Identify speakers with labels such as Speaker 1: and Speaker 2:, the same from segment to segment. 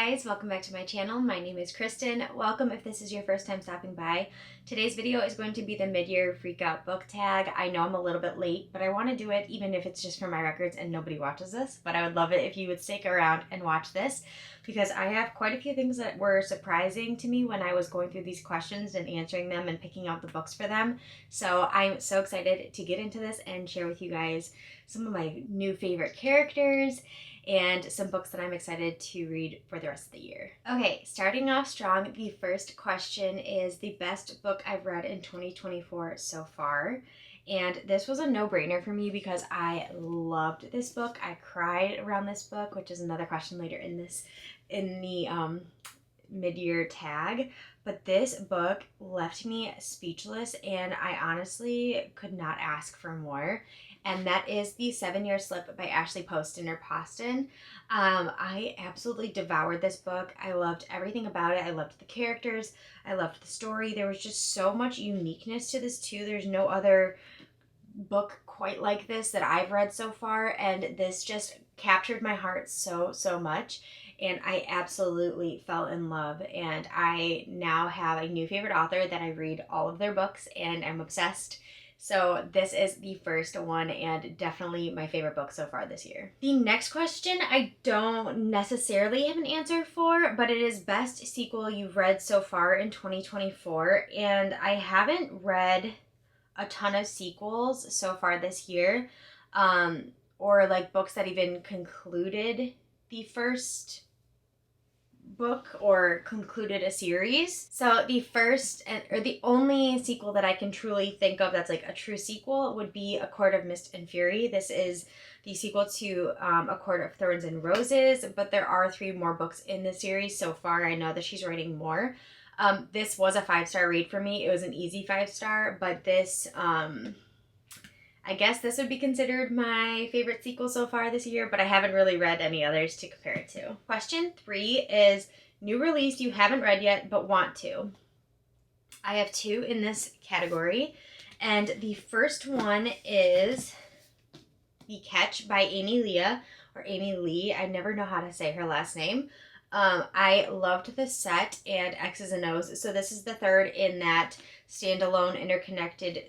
Speaker 1: guys, welcome back to my channel. My name is Kristen. Welcome if this is your first time stopping by. Today's video is going to be the mid-year freak out book tag. I know I'm a little bit late, but I want to do it even if it's just for my records and nobody watches this. But I would love it if you would stick around and watch this because I have quite a few things that were surprising to me when I was going through these questions and answering them and picking out the books for them. So I'm so excited to get into this and share with you guys some of my new favorite characters and some books that I'm excited to read for the rest of the year. Okay, starting off strong, the first question is the best book I've read in 2024 so far. And this was a no-brainer for me because I loved this book. I cried around this book, which is another question later in the mid-year tag. But this book left me speechless and I honestly could not ask for more. And that is The 7-Year Slip by Ashley Poston or Poston. I absolutely devoured this book. I loved everything about it. I loved the characters. I loved the story. There was just so much uniqueness to this too. There's no other book quite like this that I've read so far, and this just captured my heart so much. And I absolutely fell in love, and I now have a new favorite author that I read all of their books and I'm obsessed. So this is the first one and definitely my favorite book so far this year. The next question I don't necessarily have an answer for, but it is best sequel you've read so far in 2024. And I haven't read a ton of sequels so far this year, or like books that even concluded the first book or concluded a series. So the first or the only sequel that I can truly think of that's like a true sequel would be A Court of Mist and Fury. This is the sequel to A Court of Thorns and Roses, but there are 3 more books in the series so far. I know that she's writing more. This was a 5-star read for me. It was an easy 5-star, but this I guess this would be considered my favorite sequel so far this year, but I haven't really read any others to compare it to. Question 3 is new release you haven't read yet but want to. I have 2 in this category, and the first one is The Catch by Amy Lee. I never know how to say her last name. I loved the set and X's and O's, so this is the third in that standalone interconnected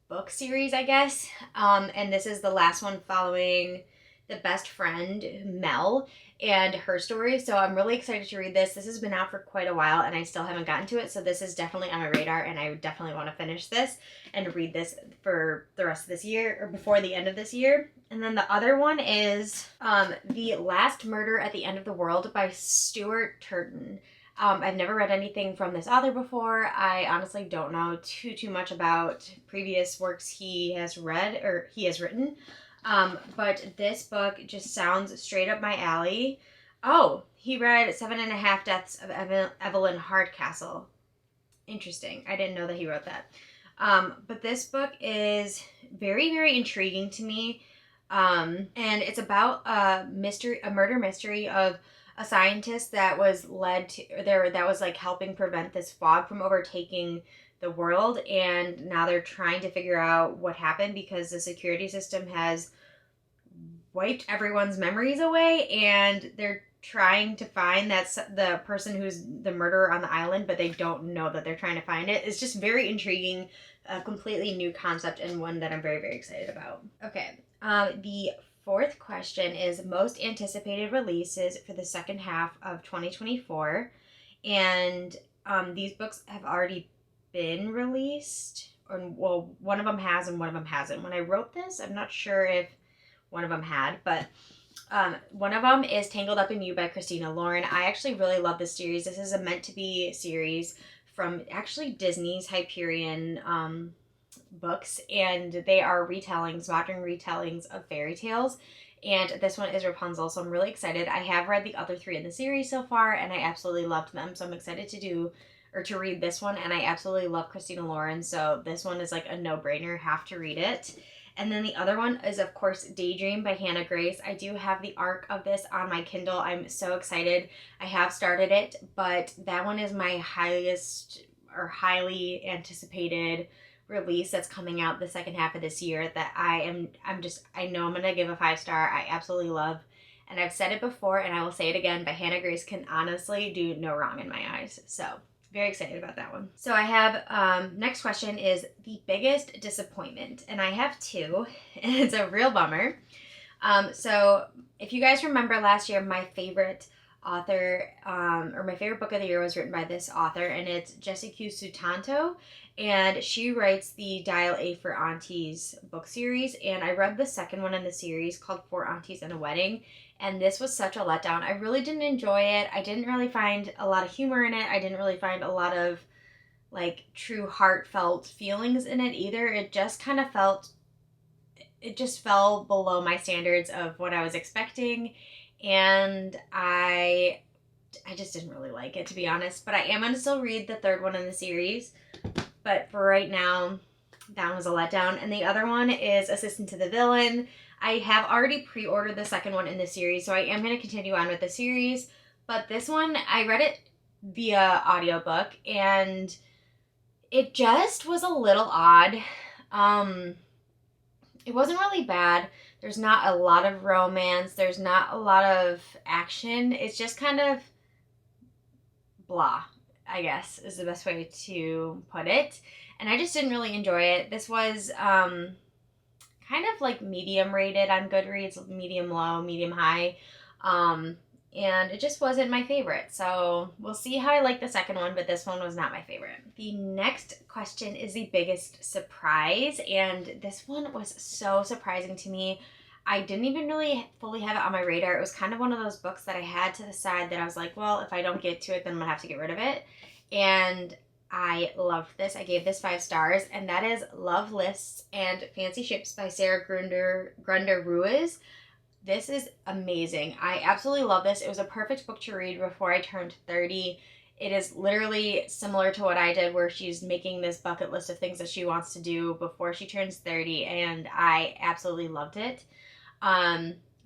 Speaker 1: book series, I guess. And this is the last one following the best friend, Mel, and her story. So I'm really excited to read this. This has been out for quite a while and I still haven't gotten to it. So this is definitely on my radar and I definitely want to finish this and read this for the rest of this year or before the end of this year. And then the other one is The Last Murder at the End of the World by Stuart Turton. I've never read anything from this author before. I honestly don't know too much about previous works he has read or he has written. But this book just sounds straight up my alley. Oh, he read 7.5 Deaths of Evelyn Hardcastle. Interesting. I didn't know that he wrote that. But this book is very intriguing to me. And it's about a murder mystery of a scientist that was that was like helping prevent this fog from overtaking the world, and now they're trying to figure out what happened because the security system has wiped everyone's memories away, and they're trying to find the person who's the murderer on the island, but they don't know that they're trying to find it. It's just very intriguing, a completely new concept and one that I'm very excited about. Okay, the fourth question is most anticipated releases for the second half of 2024. And these books have already been released. Or, well, one of them has and one of them hasn't. When I wrote this, I'm not sure if one of them had, but one of them is Tangled Up in You by Christina Lauren. I actually really love this series. This is a meant-to-be series from actually Disney's Hyperion books, and they are modern retellings of fairy tales, and this one is Rapunzel, so I'm really excited. I have read the other 3 in the series so far and I absolutely loved them, so I'm excited to read this one, and I absolutely love Christina Lauren, so this one is like a no-brainer, have to read it. And then the other one is, of course, Daydream by Hannah Grace. I do have the ARC of this on my Kindle. I'm so excited. I have started it, but that one is my highly anticipated release that's coming out the second half of this year that I know I'm going to give a 5-star. I absolutely love And I've said it before and I will say it again, but Hannah Grace can honestly do no wrong in my eyes. So very excited about that one. So I have, next question is the biggest disappointment. And I have two, and it's a real bummer. So if you guys remember last year, my favorite author, or my favorite book of the year was written by this author, and it's Jessie Q. Sutanto, and she writes the Dial A for Aunties book series, and I read the second one in the series called For Aunties and a Wedding, and this was such a letdown. I really didn't enjoy it. I didn't really find a lot of humor in it. I didn't really find a lot of like true heartfelt feelings in it either. It just kind of felt, it just fell below my standards of what I was expecting, and I just didn't really like it, to be honest. But I am going to still read the third one in the series, but for right now, that one was a letdown. And the other one is Assistant to the Villain. I have already pre-ordered the second one in the series, so I am going to continue on with the series, but this one, I read it via audiobook, and it just was a little odd. It wasn't really bad. There's not a lot of romance. There's not a lot of action. It's just kind of blah, I guess, is the best way to put it. And I just didn't really enjoy it. This was kind of like medium rated on Goodreads, medium low, medium high. And it just wasn't my favorite. So we'll see how I like the second one, but this one was not my favorite. The next question is the biggest surprise, and this one was so surprising to me. I didn't even really fully have it on my radar. It was kind of one of those books that I had to the side that I was like, well, if I don't get to it, then I'm gonna have to get rid of it. And I loved this. I gave this 5 stars, and that is Love Lists and Fancy Ships by Sarah Grunder Ruiz. This is amazing. I absolutely love this. It was a perfect book to read before I turned 30. It is literally similar to what I did, where she's making this bucket list of things that she wants to do before she turns 30, and I absolutely loved it.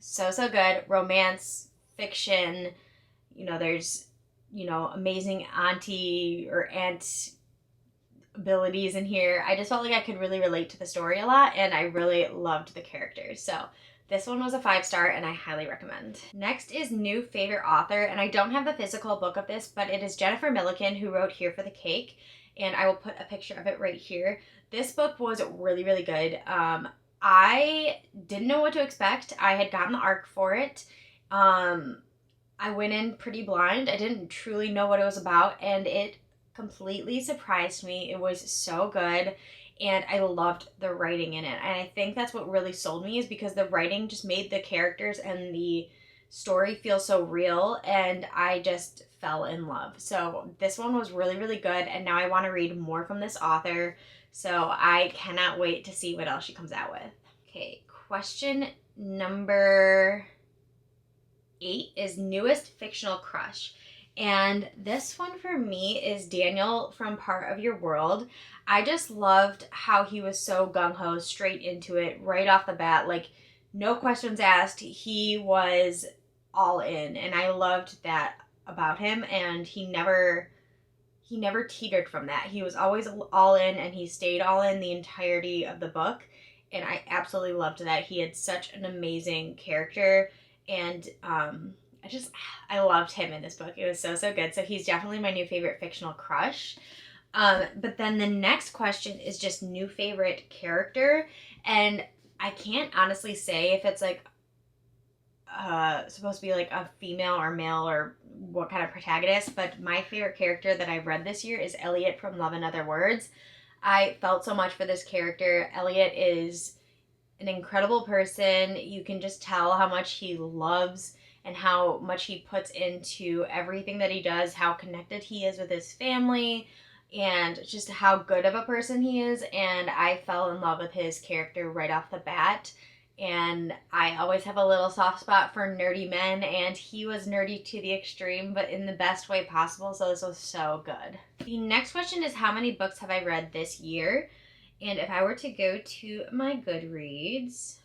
Speaker 1: So good. Romance, fiction, there's, amazing auntie or aunt abilities in here. I just felt like I could really relate to the story a lot, and I really loved the characters. So this one was a 5-star, and I highly recommend. Next is new favorite author, and I don't have the physical book of this, but it is Jennifer Millikin, who wrote Here for the Cake, and I will put a picture of it right here. This book was really, really good. I didn't know what to expect. I had gotten the ARC for it. I went in pretty blind. I didn't truly know what it was about, and it completely surprised me. It was so good. And I loved the writing in it. And I think that's what really sold me, is because the writing just made the characters and the story feel so real, and I just fell in love. So this one was really, really good, and now I want to read more from this author. So I cannot wait to see what else she comes out with. Okay, question number 8 is newest fictional crush. And this one for me is Daniel from Part of Your World. I just loved how he was so gung-ho, straight into it, right off the bat. Like, no questions asked. He was all in, and I loved that about him, and he never teetered from that. He was always all in, and he stayed all in the entirety of the book, and I absolutely loved that. He had such an amazing character, and I loved him in this book. It was so good. So he's definitely my new favorite fictional crush. But then the next question is just new favorite character, and I can't honestly say if it's like supposed to be like a female or male or what kind of protagonist, but my favorite character that I've read this year is Elliot from Love and Other Words. I felt so much for this character. Elliot is an incredible person. You can just tell how much he loves and how much he puts into everything that he does, how connected he is with his family, and just how good of a person he is. And I fell in love with his character right off the bat. And I always have a little soft spot for nerdy men, and he was nerdy to the extreme, but in the best way possible, so this was so good. The next question is, how many books have I read this year? And if I were to go to my Goodreads,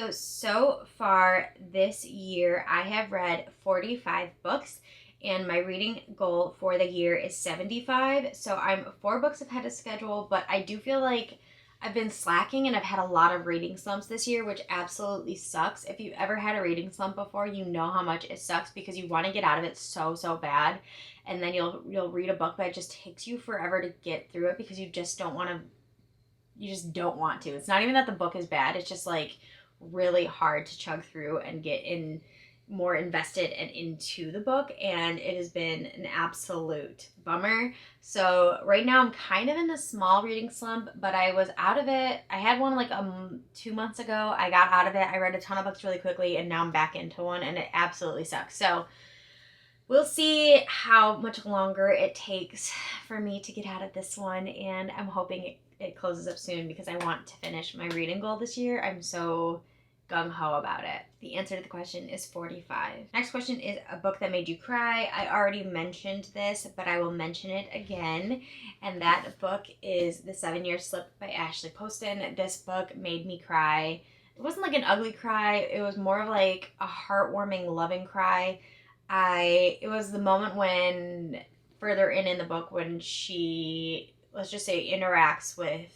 Speaker 1: so far this year, I have read 45 books, and my reading goal for the year is 75. So I'm 4 books ahead of schedule, but I do feel like I've been slacking and I've had a lot of reading slumps this year, which absolutely sucks. If you've ever had a reading slump before, you know how much it sucks because you want to get out of it so, so bad. And then you'll read a book, but it just takes you forever to get through it because you just don't want to. It's not even that the book is bad. It's just like really hard to chug through and get in more invested and into the book, and it has been an absolute bummer. So right now I'm kind of in a small reading slump, but I was out of it. I had one like 2 months ago. I got out of it. I read a ton of books really quickly, and now I'm back into one, and it absolutely sucks. So we'll see how much longer it takes for me to get out of this one, and I'm hoping it closes up soon because I want to finish my reading goal this year. I'm so gung-ho about it. The answer to the question is 45. Next question is a book that made you cry. I already mentioned this, but I will mention it again, and that book is The 7-Year Slip by Ashley Poston. This book made me cry. It wasn't like an ugly cry. It was more of like a heartwarming, loving cry. It was the moment when, further in the book, when she, let's just say, interacts with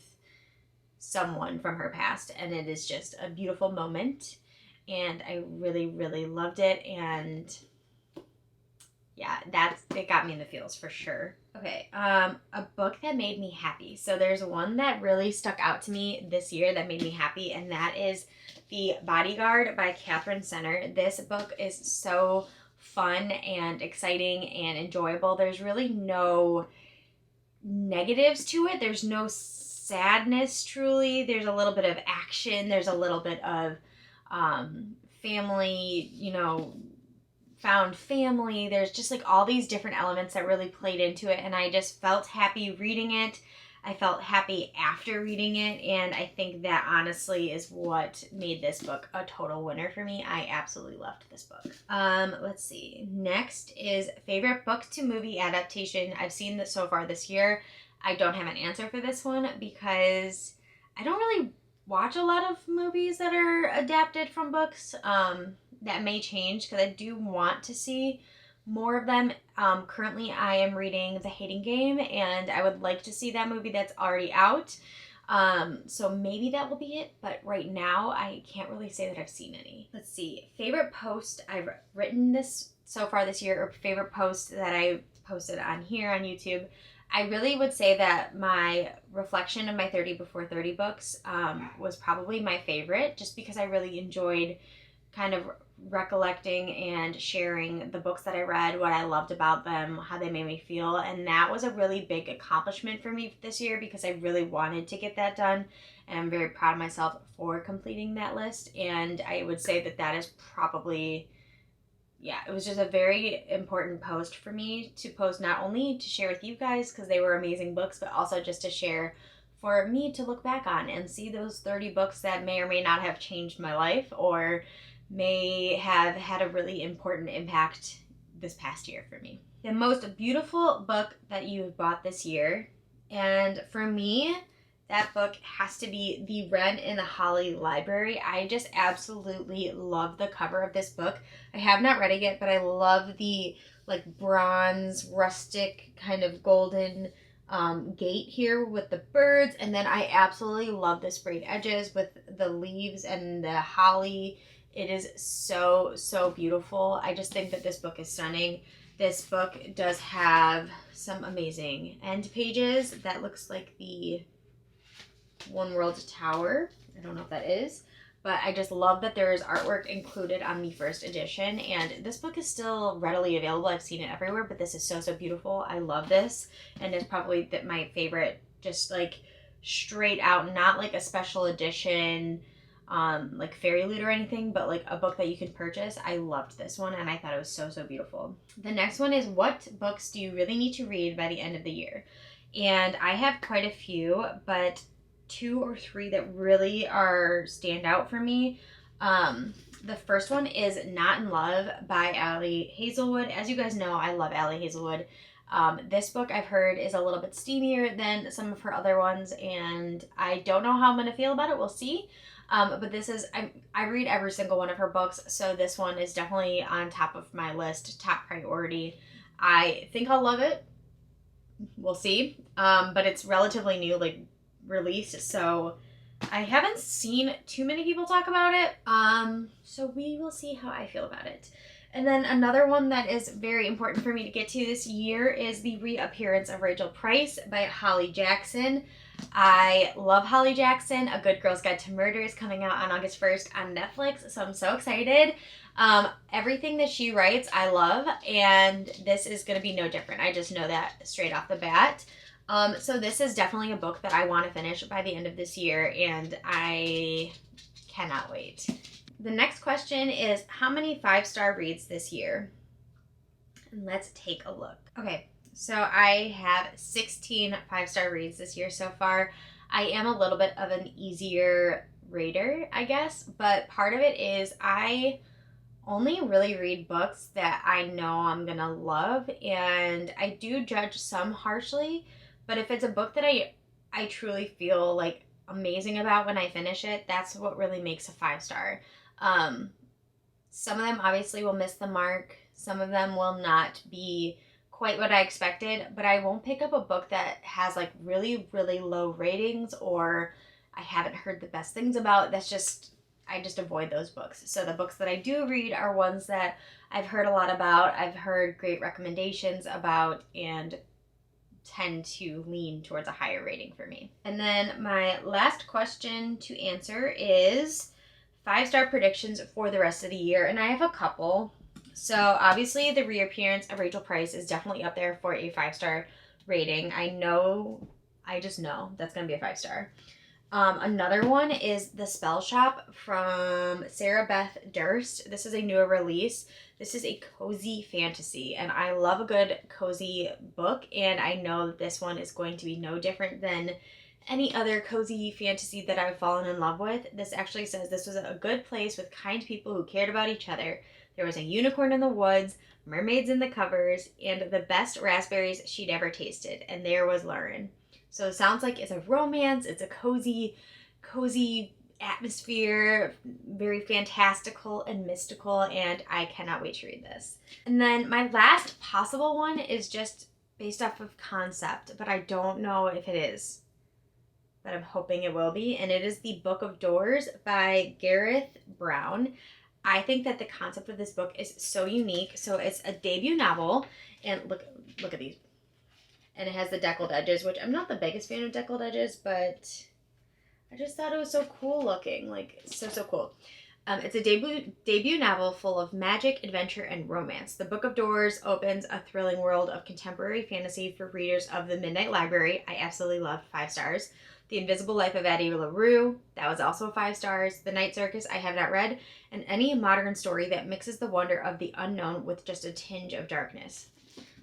Speaker 1: someone from her past, and it is just a beautiful moment, and I really, really loved it, and yeah, it got me in the feels for sure. Okay, a book that made me happy. So there's one that really stuck out to me this year that made me happy, and that is The Bodyguard by Catherine Senner. This book is so fun and exciting and enjoyable. There's really no negatives to it. There's no sadness, truly. There's a little bit of action. There's a little bit of family, found family. There's just like all these different elements that really played into it, and I just felt happy reading it. I felt happy after reading it, and I think that honestly is what made this book a total winner for me. I absolutely loved this book. Let's see. Next is favorite book to movie adaptation I've seen this so far this year. I don't have an answer for this one because I don't really watch a lot of movies that are adapted from books. That may change because I do want to see more of them. Currently I am reading The Hating Game, and I would like to see that movie that's already out. So maybe that will be it, but right now I can't really say that I've seen any. Let's see. Favorite post I've written this so far this year, or favorite post that I posted on here on YouTube. I really would say that my reflection of my 30 before 30 books was probably my favorite, just because I really enjoyed kind of recollecting and sharing the books that I read, what I loved about them, how they made me feel, and that was a really big accomplishment for me this year because I really wanted to get that done, and I'm very proud of myself for completing that list. And I would say that that is probably, yeah, it was just a very important post for me to post, not only to share with you guys because they were amazing books, but also just to share for me to look back on and see those 30 books that may or may not have changed my life or may have had a really important impact this past year for me. The most beautiful book that you've bought this year, and for me, that book has to be The Wren in the Holly Library. I just absolutely love the cover of this book. I have not read it yet, but I love the like bronze, rustic, kind of golden gate here with the birds. And then I absolutely love the sprayed edges with the leaves and the holly. It is so, so beautiful. I just think that this book is stunning. This book does have some amazing end pages. That looks like the One World Tower. I don't know if that is, but I just love that there is artwork included on the first edition, and this book is still readily available. I've seen it everywhere, but this is so, so beautiful. I love this, and it's probably my favorite, just like straight out, not like a special edition like Fairy Loot or anything, but like a book that you can purchase. I loved this one, and I thought it was so, so beautiful. The next one is, what books do you really need to read by the end of the year? And I have quite a few, but 2 or 3 that really stand out for me. The first one is Not in Love by Allie Hazelwood. As you guys know, I love Allie Hazelwood. This book I've heard is a little bit steamier than some of her other ones, and I don't know how I'm going to feel about it. We'll see. But this is, I read every single one of her books, so this one is definitely on top of my list, top priority. I think I'll love it. We'll see. But it's relatively new, like release, so I haven't seen too many people talk about it. So we will see how I feel about it. And then another one that is very important for me to get to this year is the reappearance of Rachel Price by Holly Jackson. I love Holly Jackson. A Good Girl's Guide to Murder is coming out on August 1st on Netflix, so I'm so excited. Everything that she writes, I love, and this is going to be no different. I just know that straight off the bat. So this is definitely a book that I want to finish by the end of this year, and I cannot wait. The next question is, how many 5-star reads this year? And let's take a look. Okay, so I have 16 5-star reads this year so far. I am a little bit of an easier rater, I guess, but part of it is I only really read books that I know I'm gonna love, and I do judge some harshly, but if it's a book that I truly feel like amazing about when I finish it, that's what really makes a 5-star. Some of them obviously will miss the mark. Some of them will not be quite what I expected, but I won't pick up a book that has like really, really low ratings or I haven't heard the best things about. I just avoid those books. So the books that I do read are ones that I've heard a lot about, I've heard great recommendations about, and tend to lean towards a higher rating for me. And then my last question to answer is 5-star predictions for the rest of the year, and I have a couple. So obviously the reappearance of Rachel Price is definitely up there for a 5-star rating. I just know that's gonna be a 5-star. Another one is The Spell Shop from Sarah Beth Durst. This is a newer release. This is a cozy fantasy, and I love a good cozy book, and I know that this one is going to be no different than any other cozy fantasy that I've fallen in love with. This actually says this was a good place with kind people who cared about each other. There was a unicorn in the woods, mermaids in the covers, and the best raspberries she'd ever tasted, and there was Lauren. So it sounds like it's a romance, it's a cozy atmosphere, very fantastical and mystical, and I cannot wait to read this. And then my last possible one is just based off of concept, but I don't know if it is. But I'm hoping it will be, and it is The Book of Doors by Gareth Brown. I think that the concept of this book is so unique. So it's a debut novel, and look at these. And it has the deckled edges, which I'm not the biggest fan of deckled edges, but I just thought it was so cool looking, like so cool. It's a debut novel full of magic, adventure, and romance. The Book of Doors opens a thrilling world of contemporary fantasy for readers of the Midnight Library. I absolutely loved, 5 stars. The Invisible Life of Addie LaRue, that was also 5 stars. The Night Circus, I have not read. And any modern story that mixes the wonder of the unknown with just a tinge of darkness.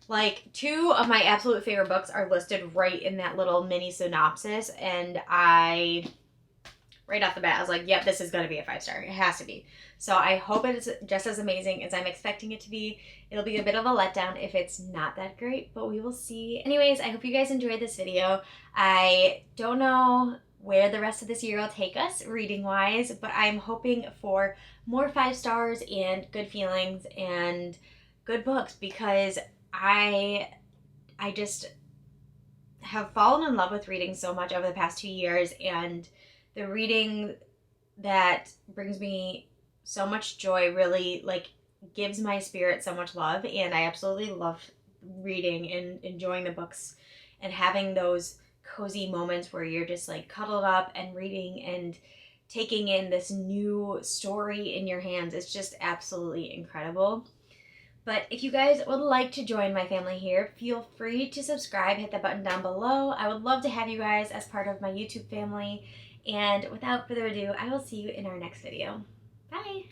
Speaker 1: Like, 2 of my absolute favorite books are listed right in that little mini synopsis, and right off the bat, I was like, yep, this is going to be a 5-star. It has to be. So I hope it's just as amazing as I'm expecting it to be. It'll be a bit of a letdown if it's not that great, but we will see. Anyways, I hope you guys enjoyed this video. I don't know where the rest of this year will take us reading-wise, but I'm hoping for more 5 stars and good feelings and good books, because I just have fallen in love with reading so much over the past 2 years, and the reading that brings me so much joy really like gives my spirit so much love, and I absolutely love reading and enjoying the books and having those cozy moments where you're just like cuddled up and reading and taking in this new story in your hands. It's just absolutely incredible. But if you guys would like to join my family here, feel free to subscribe, hit the button down below. I would love to have you guys as part of my YouTube family. And without further ado, I will see you in our next video. Bye!